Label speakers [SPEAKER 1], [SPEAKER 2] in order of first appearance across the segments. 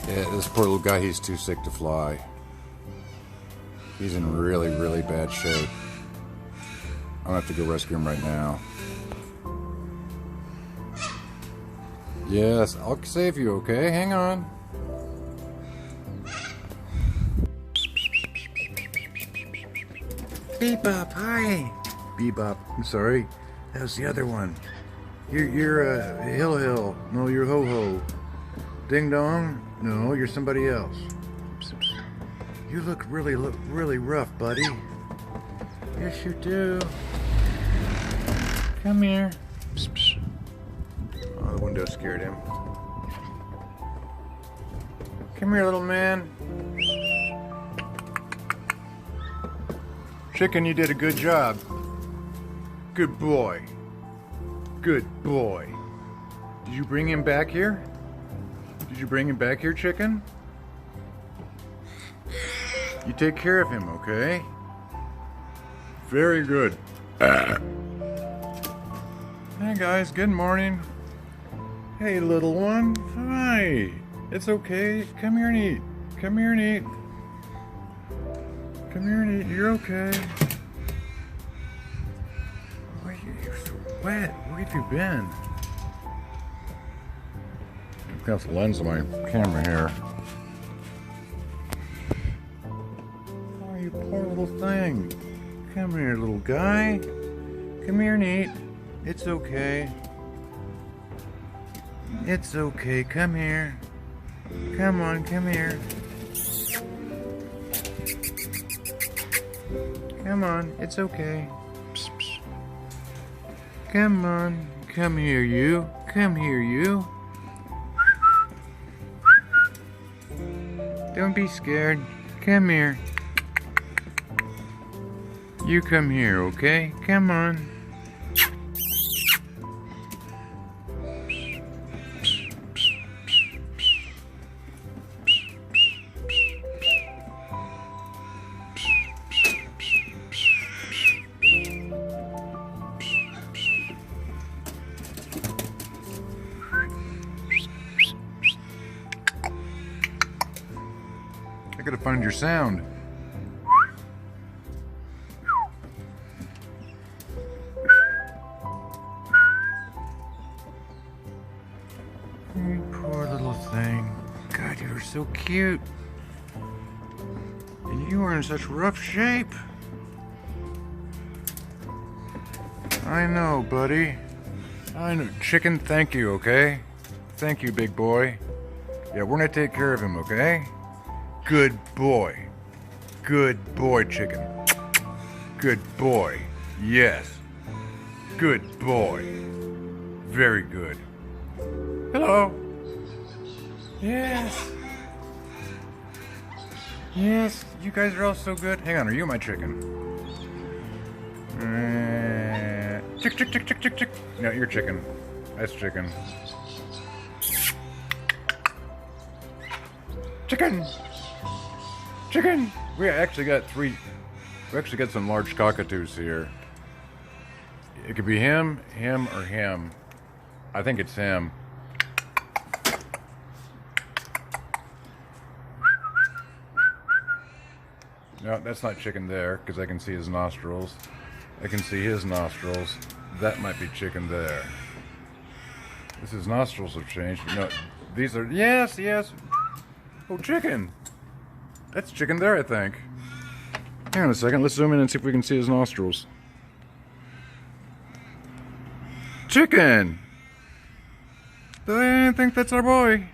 [SPEAKER 1] Yeah, this poor little guy, he's too sick to fly. He's in really, really bad shape. I'm gonna have to go rescue him right now. Yes, I'll save you, okay? Hang on. Bebop, hi! Bebop, I'm sorry. That was the other one. You're Hill. No, you're Ho-Ho. Ding Dong? No, you're somebody else. You look really rough, buddy. Yes, you do. Come here. Oh, the window scared him. Come here, little man. Chicken, you did a good job. Good boy. Good boy. Did you bring him back here? Did you bring him back here, chicken? You take care of him, okay? Very good. Hey guys, good morning. Hey little one, hi. It's okay, come here and eat. Come here and eat. Come here and eat, you're okay. Why you're so wet? Where have you been? I've got the lens of my camera here. Oh, you poor little thing. Come here, little guy. Come here and eat. It's okay. It's okay. Come here. Come on, come here. Come on, it's okay. Psst, psst. Come on. Come here, you. Come here, you. Don't be scared. Come here. You come here, okay? Come on. I gotta find your sound. You poor little thing. God, you were so cute. And you were in such rough shape. I know, buddy. I know. Chicken, thank you, okay? Thank you, big boy. Yeah, we're gonna take care of him, okay? Good boy. Good boy, chicken. Good boy. Yes. Good boy. Very good. Hello. Yes. Yes, you guys are all so good. Hang on, are you my chicken? Chick, chick, chick, chick, chick, chick. No, you're chicken. That's chicken. Chicken! Chicken! We actually got some large cockatoos here. It could be him, or him. I think it's him. No, that's not chicken there, because I can see his nostrils. I can see his nostrils. That might be chicken there. His nostrils have changed. No, these are... Yes, yes! Oh, chicken! That's chicken there, I think. Hang on a second, let's zoom in and see if we can see his nostrils. Chicken! I think that's our boy.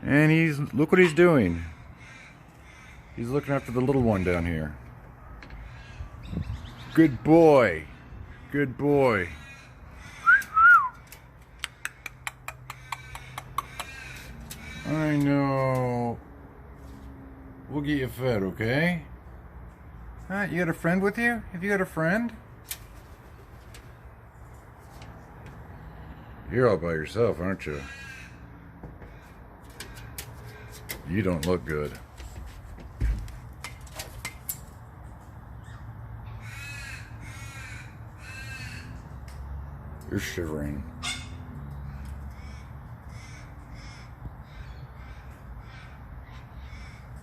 [SPEAKER 1] And look what he's doing. He's looking after the little one down here. Good boy. Good boy. I know. We'll get you fed, okay? Huh? You got a friend with you? Have you got a friend? You're all by yourself, aren't you? You don't look good. You're shivering.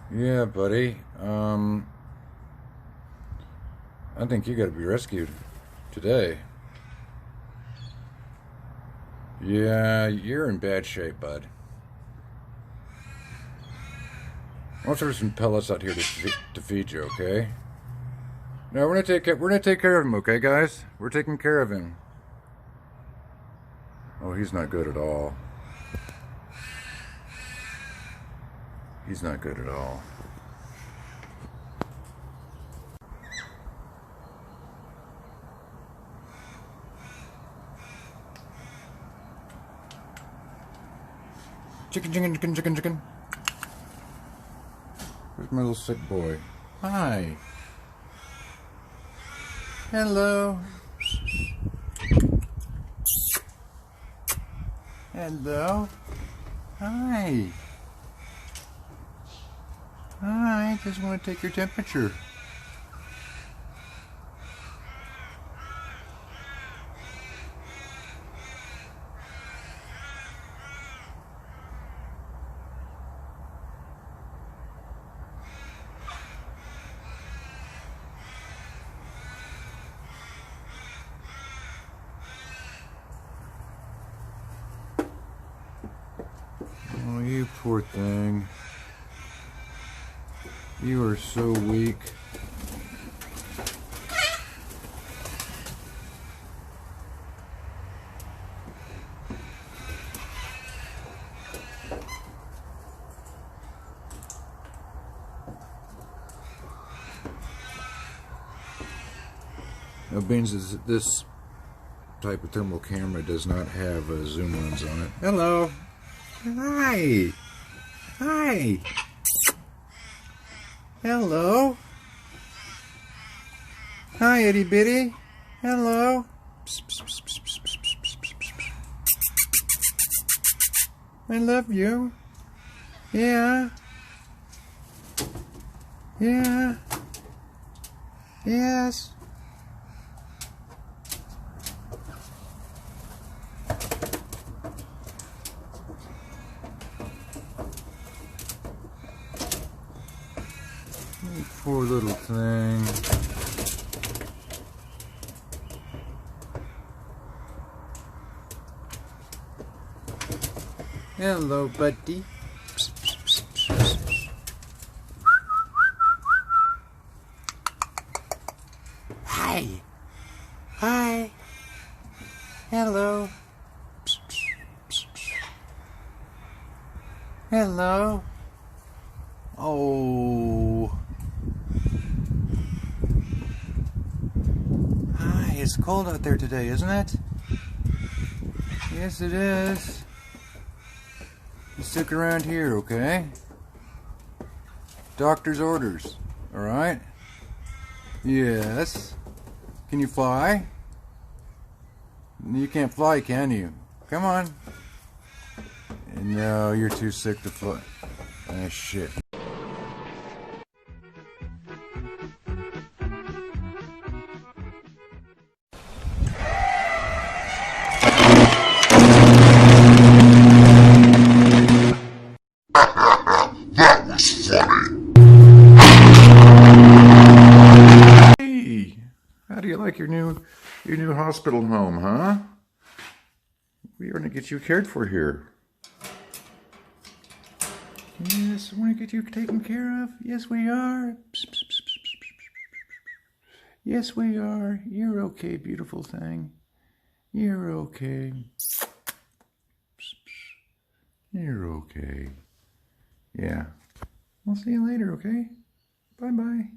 [SPEAKER 1] Yeah, buddy. I think you gotta be rescued today. Yeah, you're in bad shape, bud. I'll throw some pellets out here to feed you, okay? No, we're gonna take care of him, okay, guys? We're taking care of him. Oh, he's not good at all. He's not good at all. Chicken, chicken, chicken, chicken, chicken. Where's my little sick boy? Hi. Hello. Hello. Hi. Hi, just want to take your temperature. Oh, you poor thing. You are so weak. Now, beans, this type of thermal camera does not have a zoom lens on it. Hello. Hi. Hi. Hello. Hi, itty bitty. Hello. I love you. Yeah. Yeah. Yes. You poor little thing. Hello, buddy. Hi. Hi. Hello. Hello. Oh. Hi, it's cold out there today, isn't it? Yes, it is. You stick around here, okay? Doctor's orders, alright? Yes. Can you fly? You can't fly, can you? Come on. No, you're too sick to fly. Ah, shit.
[SPEAKER 2] That was funny.
[SPEAKER 1] Hey, how do you like your new hospital home, huh? We are gonna get you cared for here. Yes, I want to get you taken care of. Yes, we are. Yes, we are. You're okay, beautiful thing. You're okay. You're okay. Yeah. We'll see you later, okay? Bye-bye.